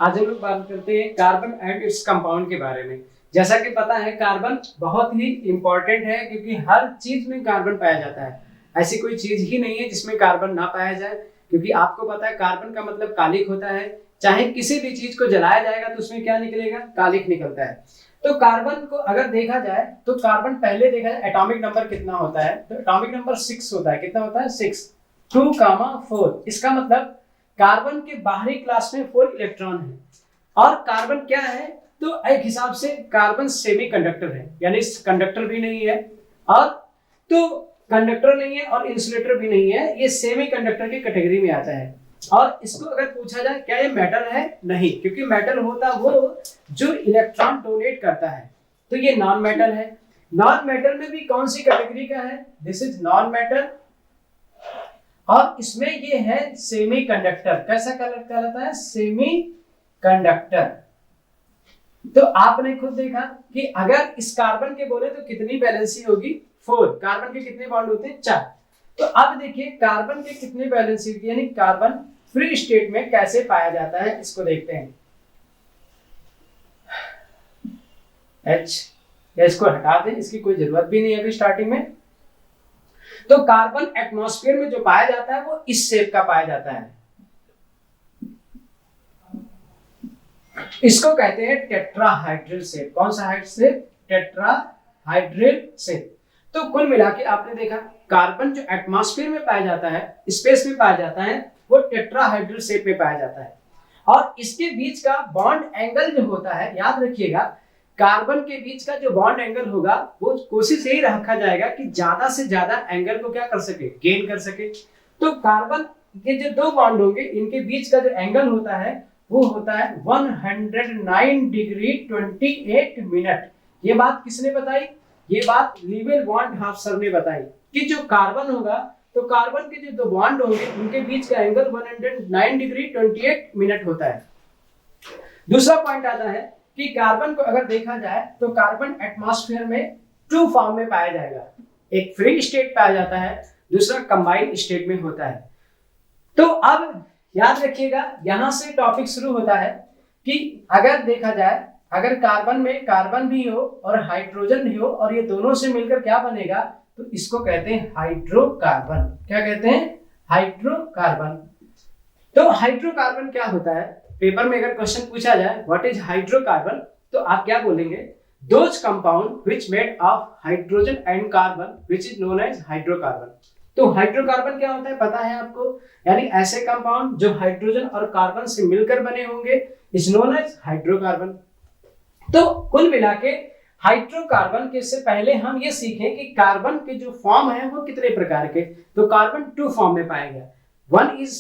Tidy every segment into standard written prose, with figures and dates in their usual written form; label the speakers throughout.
Speaker 1: आज हम लोग बात करते हैं कार्बन एंड इट्स कंपाउंड के बारे में। जैसा कि पता है कार्बन बहुत ही इंपॉर्टेंट है क्योंकि हर चीज में कार्बन पाया जाता है। ऐसी कोई चीज ही नहीं है जिसमें कार्बन ना पाया जाए, क्योंकि आपको पता है कार्बन का मतलब कालिक होता है। चाहे किसी भी चीज को जलाया जाएगा तो उसमें क्या निकलेगा, कालिक निकलता है। तो कार्बन को अगर देखा जाए तो कार्बन पहले देखा जाए एटॉमिक नंबर कितना होता है, तो एटॉमिक नंबर 6 होता है। कितना होता है? 6, 2, 4। इसका मतलब कार्बन के बाहरी क्लास में 4 इलेक्ट्रॉन है। और कार्बन क्या है, तो एक हिसाब से कार्बन सेमीकंडक्टर है, यानी कंडक्टर भी नहीं है और तो कंडक्टर नहीं है और इंसुलेटर भी नहीं है, ये सेमीकंडक्टर की कैटेगरी में आता है। और इसको अगर पूछा जाए क्या ये मेटल है, नहीं, क्योंकि मेटल होता वो जो इलेक्ट्रॉन डोनेट करता है, तो ये नॉन मेटल है। नॉन मेटल में भी कौन सी कैटेगरी का है? This is non metal. और इसमें ये है सेमीकंडक्टर। कैसा कलर कहलाता है? Semi conductor. तो आपने खुद देखा कि अगर इस कार्बन के बोले तो कितनी वैलेंसी होगी? 4। कार्बन के कितने बॉन्ड होते हैं? 4। तो अब देखिए कार्बन के कितने वैलेंसी होगी, यानी कार्बन फ्री स्टेट में कैसे पाया जाता है, इसको देखते हैं। H, या इसको हटा दें, इसकी कोई जरूरत भी नहीं है अभी स्टार्टिंग में। तो कार्बन एटमॉस्फेयर में जो पाया जाता है वो इस शेप का पाया जाता है। इसको कहते हैं टेट्राहाइड्रल शेप। कौन सा हाइड्रल शेप? Tetrahedral shape. तो कुल मिला के आपने देखा कार्बन जो एटमॉस्फेयर में पाया जाता है, स्पेस में पाया जाता है, वो टेट्राहाइड्रल शेप में पाया जाता है। और इसके बीच का बॉन्ड एंगल जो होता है, याद रखिएगा, कार्बन के बीच का जो बॉन्ड एंगल होगा वो कोशिश यही रखा जाएगा कि ज्यादा से ज्यादा एंगल को क्या कर सके, गेन कर सके। तो कार्बन के जो दो बॉन्ड होंगे इनके बीच का जो एंगल होता है वो होता है 109 डिग्री 28 मिनट। ये बात किसने बताई? ये बात लीवेल-वॉन-हॉफ सर ने बताई कि जो कार्बन होगा तो कार्बन के जो दो बॉन्ड होंगे उनके बीच का एंगल 109 डिग्री 28 मिनट होता है। दूसरा पॉइंट आता है कि कार्बन को अगर देखा जाए तो कार्बन एटमॉस्फेयर में 2 फॉर्म में पाया जाएगा। एक फ्री स्टेट पाया जाता है, दूसरा कंबाइंड स्टेट में होता है। तो अब याद रखिएगा यहां से टॉपिक शुरू होता है कि अगर देखा जाए, अगर कार्बन में कार्बन भी हो और हाइड्रोजन भी हो और ये दोनों से मिलकर क्या बनेगा, तो इसको कहते हैं हाइड्रोकार्बन। क्या कहते हैं? हाइड्रोकार्बन। तो हाइड्रोकार्बन क्या होता है? पेपर में अगर क्वेश्चन पूछा जाए व्हाट इज हाइड्रोकार्बन, तो आप क्या बोलेंगे? Those compound which made of hydrogen and carbon which is known as hydrocarbon. तो हाइड्रोकार्बन क्या होता है पता है आपको? यानी ऐसे कंपाउंड जो हाइड्रोजन और कार्बन से मिलकर बने होंगे इज नोन एज हाइड्रोकार्बन। तो कुल मिला के हाइड्रोकार्बन के से पहले हम ये सीखें कि कार्बन के जो फॉर्म है वो कितने प्रकार के। तो कार्बन 2 फॉर्म में पाया गया। One is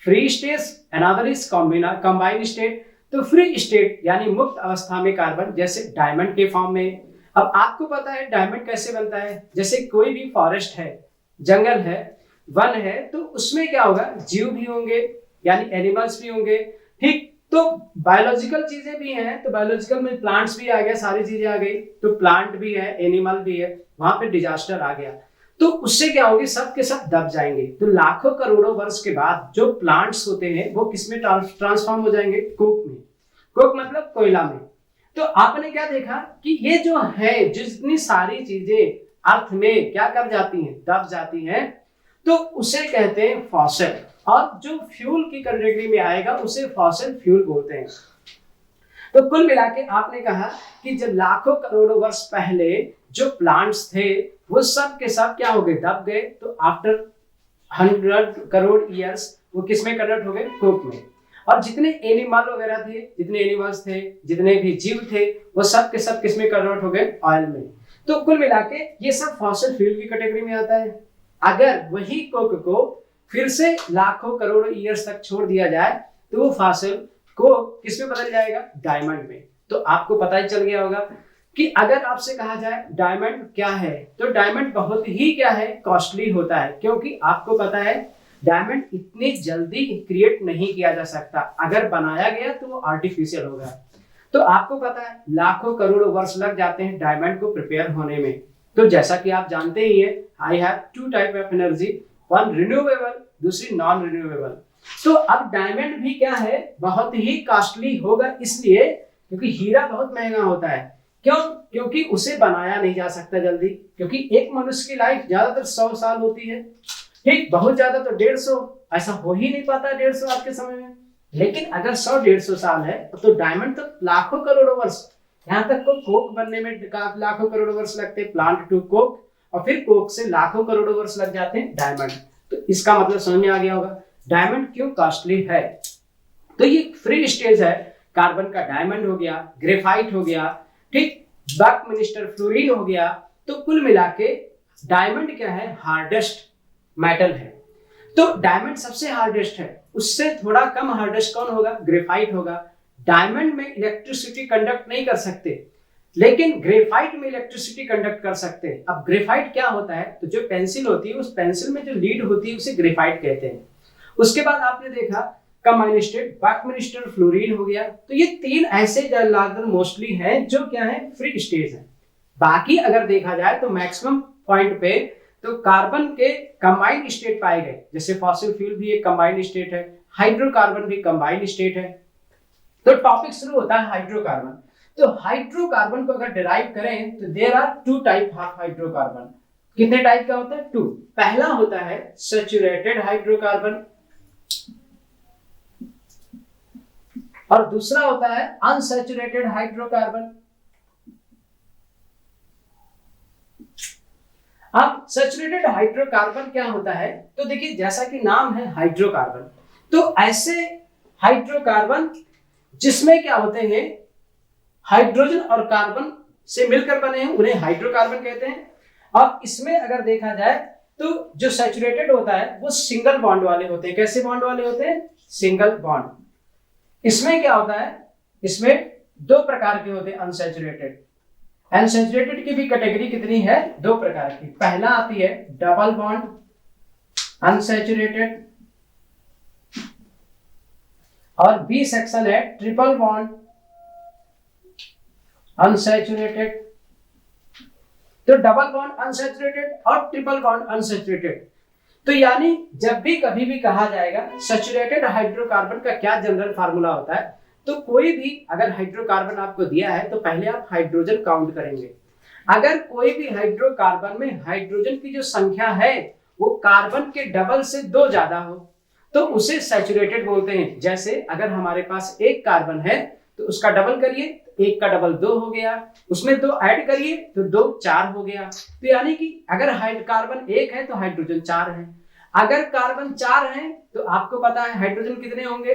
Speaker 1: free state, another is combined state. तो फ्री स्टेट यानी मुक्त अवस्था में कार्बन, जैसे डायमंड के फॉर्म में। अब आपको पता है डायमंड कैसे बनता है? जैसे कोई भी फॉरेस्ट है, जंगल है, वन है, तो उसमें क्या होगा? जीव भी होंगे, यानी एनिमल्स भी होंगे, ठीक। तो बायोलॉजिकल चीजें भी हैं, तो बायोलॉजिकल में प्लांट्स भी आ गया, सारी चीजें आ गई, तो प्लांट भी है, एनिमल भी है। वहां पे डिजास्टर आ गया तो उससे क्या होगी? सब के सब दब जाएंगे। तो लाखों करोड़ों वर्ष के बाद जो प्लांट्स होते हैं वो किसमें ट्रांसफॉर्म हो जाएंगे? कोक में। कोक मतलब कोयला में। तो आपने क्या देखा कि ये जो है, जितनी सारी चीजें अर्थ में क्या कर जाती हैं? दब जाती हैं, तो उसे कहते हैं फॉसिल। और जो फ्यूल की कैटेगरी में आएगा उसे फॉसिल फ्यूल बोलते हैं। तो कुल मिला के आपने कहा कि जब लाखों करोड़ों वर्ष पहले जो प्लांट्स थे वो सब के सब क्या हो गए? दब गए। तो आफ्टर 100 करोड़ ईयर्स वो किस में कन्वर्ट हो गए? कोक में। और जितने एनिमल वगैरह थे, जितने एनिमल्स थे, जितने भी जीव थे, वो सब के सब किस में कन्वर्ट हो गए? ऑयल में। तो कुल मिला के ये सब फॉसिल फ्यूल की कैटेगरी में आता है। अगर वही कोक को फिर से लाखों करोड़ों ईयर्स तक छोड़ दिया जाए तो वो फॉसिल को किसमें बदल जाएगा? डायमंड में। तो आपको पता ही चल गया होगा कि अगर आपसे कहा जाए डायमंड क्या है, तो डायमंड बहुत ही क्या है? कॉस्टली होता है, क्योंकि आपको पता है डायमंड इतनी जल्दी क्रिएट नहीं किया जा सकता। अगर बनाया गया तो वो आर्टिफिशियल होगा। तो आपको पता है लाखों करोड़ों वर्ष लग जाते हैं डायमंड को प्रिपेयर होने में। तो जैसा कि आप जानते ही हैं, I have 2 type of energy, one renewable, दूसरी नॉन रिन्यूएबल। तो अब डायमंड भी क्या है, बहुत ही कॉस्टली होगा, इसलिए क्योंकि हीरा बहुत महंगा होता है। क्यों? क्योंकि उसे बनाया नहीं जा सकता जल्दी, क्योंकि एक मनुष्य की लाइफ ज्यादातर 100 साल होती है, ठीक, बहुत ज्यादा तो 150, ऐसा हो ही नहीं पाता 150 आज के समय में। लेकिन अगर 100-150 साल है तो डायमंड तो लाखों करोड़ों वर्ष, यहाँ तक को कोक बनने में लाखों करोड़ों वर्ष लगते हैं, प्लांट टू कोक, और फिर कोक से लाखों करोड़ों वर्ष लग जाते हैं डायमंड। तो इसका मतलब समझ में आ गया होगा डायमंड क्यों कॉस्टली है। तो ये फ्री स्टेज है, कार्बन का डायमंड हो गया, ग्रेफाइट हो गया, ठीक, बकमिस्टर फ्लोरीन हो गया। तो कुल मिला के डायमंड क्या है, हार्डेस्ट मेटल है। तो डायमंड सबसे हार्डेस्ट है, उससे थोड़ा कम हार्डेस्ट कौन होगा, ग्रेफाइट होगा। डायमंड में इलेक्ट्रिसिटी कंडक्ट नहीं कर सकते, लेकिन ग्रेफाइट में इलेक्ट्रिसिटी कंडक्ट कर सकते हैं। अब ग्रेफाइट क्या होता है, तो जो पेंसिल होती है उस पेंसिल में जो लीड होती है उसे ग्रेफाइट कहते हैं। उसके बाद आपने देखा कंबाइन स्टेट, बकमिस्टर फ्लोरीन हो गया। तो ये तीन ऐसे जलाधार मोस्टली हैं जो क्या है, फ्री स्टेज है। बाकी अगर देखा जाए तो मैक्सिमम पॉइंट पे तो कार्बन के कंबाइंड स्टेट पाए गए, जैसे फॉसिल फ्यूल भी एक कंबाइंड स्टेट है, हाइड्रोकार्बन भी कंबाइंड स्टेट है। तो टॉपिक शुरू होता है हाइड्रोकार्बन। तो हाइड्रोकार्बन को अगर डिराइव करें तो there are two type of hydrocarbon. कितने टाइप का होता है, टू। पहला होता है सैचुरेटेड हाइड्रोकार्बन और दूसरा होता है अनसैचुरेटेड हाइड्रोकार्बन। अब सैचुरेटेड हाइड्रोकार्बन क्या होता है, तो देखिए जैसा कि नाम है हाइड्रोकार्बन, तो ऐसे हाइड्रोकार्बन जिसमें क्या होते हैं, हाइड्रोजन और कार्बन से मिलकर बने हैं, उन्हें हाइड्रोकार्बन कहते हैं। और इसमें अगर देखा जाए तो जो सैचुरेटेड होता है वो सिंगल बॉन्ड वाले होते हैं। कैसे बॉन्ड वाले होते हैं, सिंगल बॉन्ड। इसमें क्या होता है, इसमें दो प्रकार के होते हैं अनसैचुरेटेड। अनसैचुरेटेड की भी कैटेगरी कितनी है, दो प्रकार की। पहला आती है डबल बॉन्ड अनसैचुरेटेड, और बी सेक्शन है ट्रिपल बॉन्ड अनसैचुरेटेड। तो डबल बॉन्ड अनसैचुरेटेड और ट्रिपल बॉन्ड अनसैचुरेटेड। तो यानी जब भी कभी भी कहा जाएगा सैचुरेटेड हाइड्रोकार्बन का क्या जनरल फार्मूला होता है, तो कोई भी अगर हाइड्रोकार्बन आपको दिया है तो पहले आप हाइड्रोजन काउंट करेंगे। अगर कोई भी हाइड्रोकार्बन में हाइड्रोजन की जो संख्या है वो कार्बन के डबल से दो ज्यादा हो तो उसे सैचुरेटेड बोलते हैं। जैसे अगर हमारे पास एक कार्बन है तो उसका डबल करिए, एक का डबल दो हो गया, उसमें दो ऐड करिए तो दो चार हो गया। तो यानी कि अगर कार्बन एक है तो हाइड्रोजन चार है। अगर कार्बन चार है तो आपको पता है हाइड्रोजन कितने होंगे,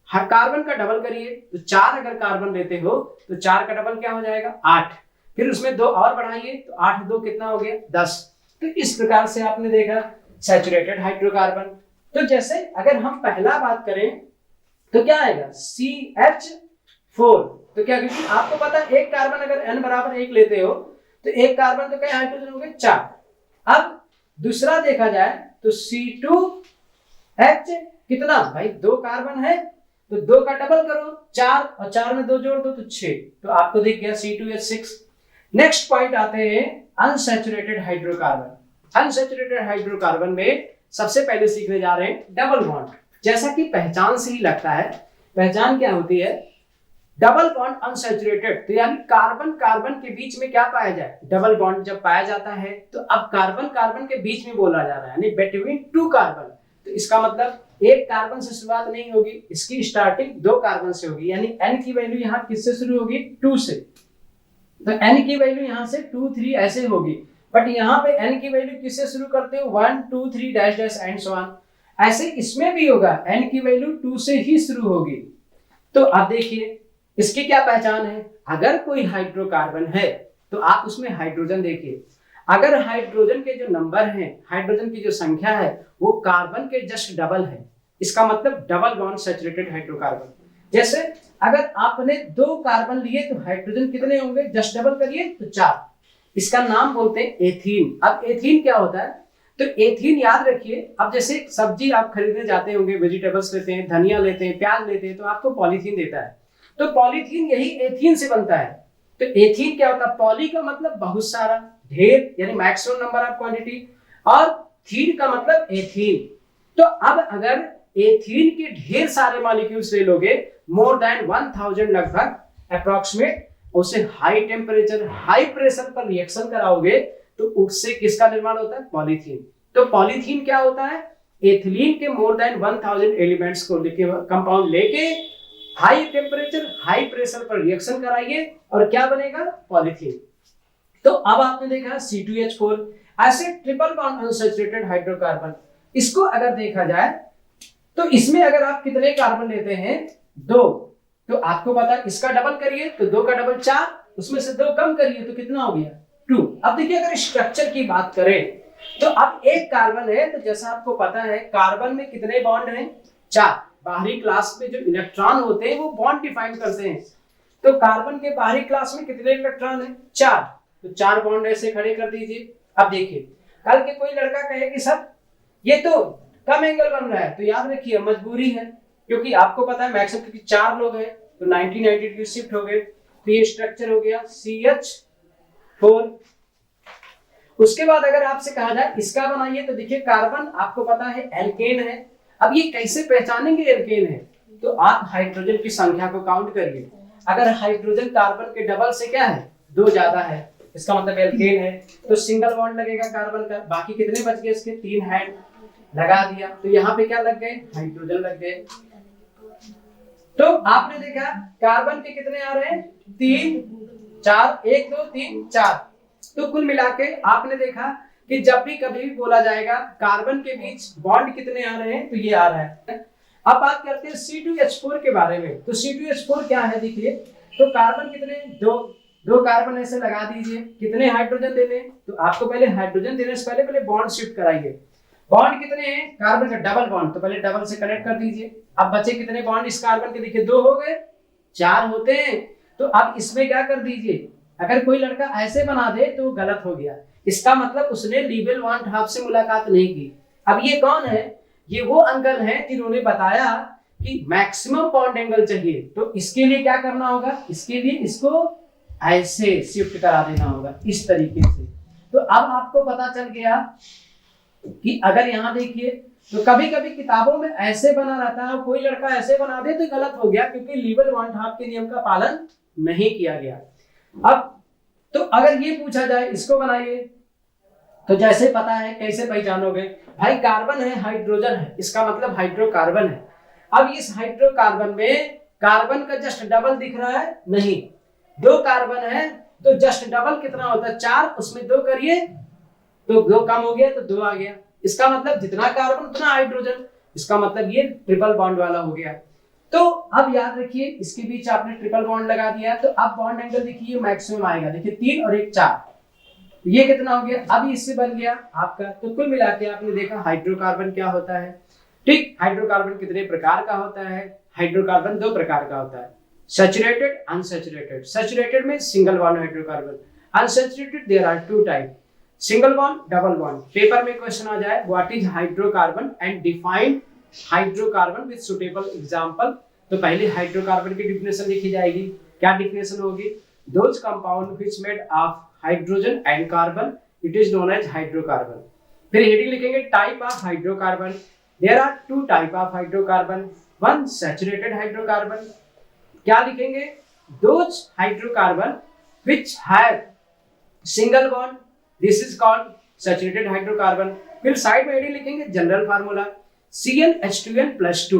Speaker 1: हर कार्बन का डबल करिए तो चार अगर कार्बन लेते हो तो चार का डबल क्या हो जाएगा, 8। फिर उसमें दो और बढ़ाइए तो 8 2 कितना हो गया, 10। तो इस प्रकार से आपने देखा सैचुरेटेड हाइड्रोकार्बन। तो जैसे अगर हम पहला बात करें तो क्या आएगा, CH4। तो क्या, क्योंकि आपको पता है एक कार्बन अगर n बराबर 1 लेते हो तो एक कार्बन तो क्या हाइड्रोजन हो गए 4। अब दूसरा देखा जाए तो C2H कितना, भाई दो कार्बन है तो दो का डबल करो 4 और 4 में दो जोड़ दो तो 6। तो आपको दिख गया C2H6। नेक्स्ट पॉइंट आते हैं अनसैचुरेटेड हाइड्रोकार्बन। अनसैचुरेटेड हाइड्रोकार्बन में सबसे पहले सीखने जा रहे हैं डबल बॉन्ड। जैसा कि पहचान से ही लगता है, पहचान क्या होती है, डबल बॉन्ड अनसैचुरेटेड। तो यानी कार्बन कार्बन के बीच में क्या पाया जाए, डबल बॉन्ड जब पाया जाता है तो अब कार्बन कार्बन के बीच में बोला जा रहा है, यानी बिटवीन टू कार्बन। तो इसका मतलब एक कार्बन से शुरुआत नहीं होगी, इसकी स्टार्टिंग दो कार्बन से होगी। यानी n की वैल्यू यहाँ किससे शुरू होगी, 2 से। तो n की वैल्यू यहाँ से 2 3 ऐसे होगी, बट यहाँ पे n की वैल्यू किससे शुरू करते हो, 1 2 3 dash dash and so on. ऐसे इसमें भी होगा, n की वैल्यू 2 से ही शुरू होगी। तो अब देखिए इसकी क्या पहचान है, अगर कोई हाइड्रोकार्बन है तो आप उसमें हाइड्रोजन देखिए, अगर हाइड्रोजन के जो नंबर हैं, हाइड्रोजन की जो संख्या है वो कार्बन के जस्ट डबल है, इसका मतलब डबल बॉन्ड सैचुरेटेड हाइड्रोकार्बन। जैसे अगर आपने दो कार्बन लिए तो हाइड्रोजन कितने होंगे, जस्ट डबल करिए तो 4। इसका नाम बोलते हैं एथीन। अब एथीन क्या होता है, तो एथीन याद रखिए, अब जैसे सब्जी आप खरीदने जाते होंगे, वेजिटेबल्स लेते हैं, धनिया लेते हैं, प्याज लेते हैं, तो आपको पॉलीथीन देता है, तो पॉलीथीन यही एथीन से बनता है। तो एथीन क्या होता है, पॉली का मतलब बहुत सारा, ढेर यानी मैक्सिमम नंबर ऑफ क्वांटिटी, और थीन का मतलब एथीन। तो अब अगर एथीन के ढेर सारे मॉलिक्यूल्स ले लोगे, मोर देन 1000 लगभग अप्रोक्सीमेट, उसे हाई टेम्परेचर हाई प्रेशर पर रिएक्शन कराओगे तो उससे किसका निर्माण होता है? पॉलीथीन। तो पॉलीथीन क्या होता है? एथिलीन के मोर देन 1000 एलिमेंट्स को कंपाउंड लेके हाई टेम्परेचर हाई प्रेशर पर रिएक्शन कराइए और क्या बनेगा? पॉलीथीन। तो अब आपने देखा C2H4, ऐसे ट्रिपल बॉन्ड अनसैचुरेटेड हाइड्रोकार्बन, इसको अगर देखा जाए तो इसमें अगर आप कितने कार्बन लेते हैं? 2, तो आपको पता है इसका डबल करिए तो 2 का डबल 4, उसमें से 2 कम करिए तो कितना हो गया? 2। अब देखिए अगर स्ट्रक्चर की बात करें तो अब एक कार्बन है, तो जैसा आपको पता है कार्बन में कितने बॉन्ड हैं? 4। बाहरी क्लास में जो इलेक्ट्रॉन होते हैं वो बॉन्ड डिफाइन करते हैं, तो कार्बन के बाहरी क्लास में कितने इलेक्ट्रॉन हैं? 4, तो 4 बॉन्ड ऐसे खड़े कर दीजिए। अब देखिए कल के कोई लड़का कहे कि सर ये तो कम एंगल बन रहा है, तो याद रखिए मजबूरी है, क्योंकि आपको पता है मैक्सिमम क्योंकि 4 लोग हैं तो 90 डिग्री शिफ्ट हो गए, तो ये स्ट्रक्चर हो गया CH4। उसके बाद अगर आपसे कहा जाए इसका बनाइए तो देखिए कार्बन आपको पता है एल्केन है। अब ये कैसे पहचानेंगे एल्केन है? तो आप हाइड्रोजन की संख्या को काउंट करिए, अगर हाइड्रोजन कार्बन के डबल से क्या है? 2 ज्यादा है, इसका मतलब एल्केन है, तो सिंगल बॉन्ड लगेगा कार्बन का। बाकी कितने बच गए इसके? 3 हैंड लगा दिया, तो यहाँ पे क्या लग गए? हाइड्रोजन लग गए। तो आपने देखा कार्बन के कितने आ रहे हैं? 3 4, 1 2 3 4, तो कुल मिला के आपने देखा कि जब भी कभी भी बोला जाएगा कार्बन के बीच बॉन्ड कितने आ रहे हैं तो ये आ रहा है। अब बात करते हैं C2H4 के बारे में। तो C2H4 क्या है? देखिए तो कार्बन कितने? 2 कार्बन ऐसे लगा दीजिए, कितने हाइड्रोजन देने? तो आपको पहले हाइड्रोजन देने से पहले बॉन्ड शिफ्ट कराइए। बॉन्ड कितने हैं? कार्बन का डबल बॉन्ड, तो पहले डबल से कनेक्ट कर दीजिए। अब बचे कितने बॉन्ड इस कार्बन के? देखिए 2 हो गए, 4 होते हैं, तो अब इसमें क्या कर दीजिए, अगर कोई लड़का ऐसे बना दे तो गलत हो गया, इसका मतलब उसने लीबल वांट हाफ से मुलाकात नहीं की। अब ये कौन है? ये वो अंकल हैं जिन्होंने बताया कि मैक्सिमम बॉन्ड एंगल चाहिए, तो इसके लिए क्या करना होगा? इसके लिए इसको ऐसे शिफ्ट करा देना होगा इस तरीके से। तो अब आपको पता चल गया कि अगर यहाँ देखिए तो कभी कभी किताबों में ऐसे बना रहता है, कोई लड़का ऐसे बना दे तो गलत हो गया, क्योंकि लीबल वांट हाफ के नियम का पालन नहीं किया गया। अब तो अगर ये पूछा जाए इसको बनाइए, तो जैसे पता है कैसे पहचानोगे भाई? कार्बन है हाइड्रोजन है, इसका मतलब हाइड्रोकार्बन है। अब इस हाइड्रोकार्बन में कार्बन का जस्ट डबल दिख रहा है? नहीं, 2 कार्बन है तो जस्ट डबल कितना होता है? 4, उसमें 2 करिए तो 2 कम हो गया तो 2 आ गया, इसका मतलब जितना कार्बन उतना हाइड्रोजन, इसका मतलब ये ट्रिपल बॉन्ड वाला हो गया। तो अब याद रखिए इसके बीच आपने ट्रिपल बॉन्ड लगा दिया, तो अब बॉन्ड एंगल देखिए मैक्सिमम आएगा, देखिए 3 और 1 4, तो ये कितना हो गया? अभी इससे बन गया आपका। तो कुल मिला के आपने देखा हाइड्रोकार्बन क्या होता है। ठीक, हाइड्रोकार्बन कितने प्रकार का होता है? हाइड्रोकार्बन 2 प्रकार का होता है, सैचुरेटेड अनसैचुरेटेड। सैचुरेटेड में single bond hydrocarbon, unsaturated there are 2 type, single bond double bond. Paper में क्वेश्चन आ जाए what is hydrocarbon and define hydrocarbon with suitable example, तो पहले हाइड्रोकार्बन की डेफिनेशन लिखी जाएगी। क्या डेफिनेशन होगी? Those compound which made of hydrogen and carbon it is known as hydrocarbon. फिर हेडिंग लिखेंगे type of hydrocarbon, there are 2 type of hydrocarbon, one saturated hydrocarbon. क्या लिखेंगे? Those hydrocarbon which have single bond, this is called saturated hydrocarbon. फिर side में heading लिखेंगे general formula CnH2n+2,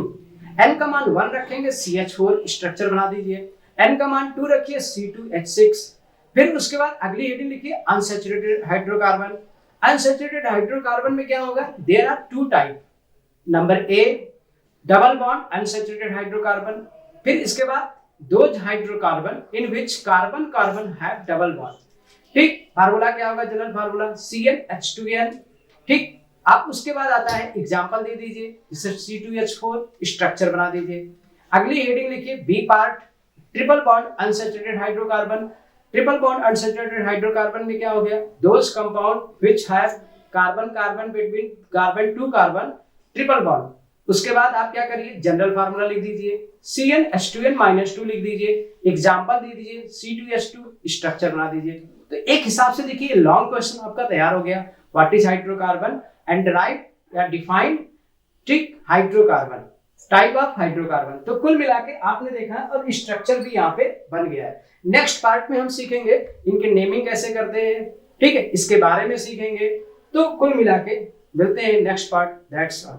Speaker 1: n का मान 1 रखेंगे CH4 स्ट्रक्चर बना दीजिए, n का मान 2 रखिए C2H6। फिर उसके बाद अगली हेडिंग लिखिए अनसैचुरेटेड हाइड्रोकार्बन। अनसैचुरेटेड हाइड्रोकार्बन में क्या होगा? There are 2 type, number A double bond unsaturated hydrocarbon, फिर इसके बाद those hydrocarbon in which carbon carbon have double bond. ठीक, फार्मूला क्या होगा? General formula CnH2n। ठीक, आप उसके बाद आता है एग्जांपल दे दीजिए, जैसे C2H4 स्ट्रक्चर बना दीजिए। अगली हेडिंग लिखिए B part triple bond unsaturated hydrocarbon. Triple bond unsaturated hydrocarbon में क्या हो गया? Those compound which have carbon carbon between carbon to carbon triple bond. उसके बाद आप क्या करिए? जनरल फार्मूला लिख दीजिए CnH2n-2 लिख दीजिए, एग्जांपल दे दीजिए C2H2 स्ट्रक्चर बना दीजिए। तो एक हिसाब से देखिए लॉन्ग क्वेश्चन आपका तैयार हो गया, what is hydrocarbon and derive या डिफाइन ठीक, हाइड्रोकार्बन, टाइप ऑफ हाइड्रोकार्बन। तो कुल मिला के आपने देखा और स्ट्रक्चर भी यहाँ पे बन गया है। नेक्स्ट पार्ट में हम सीखेंगे इनके नेमिंग कैसे करते हैं, ठीक है, इसके बारे में सीखेंगे। तो कुल मिला के मिलते हैं नेक्स्ट पार्ट, दैट्स ऑल।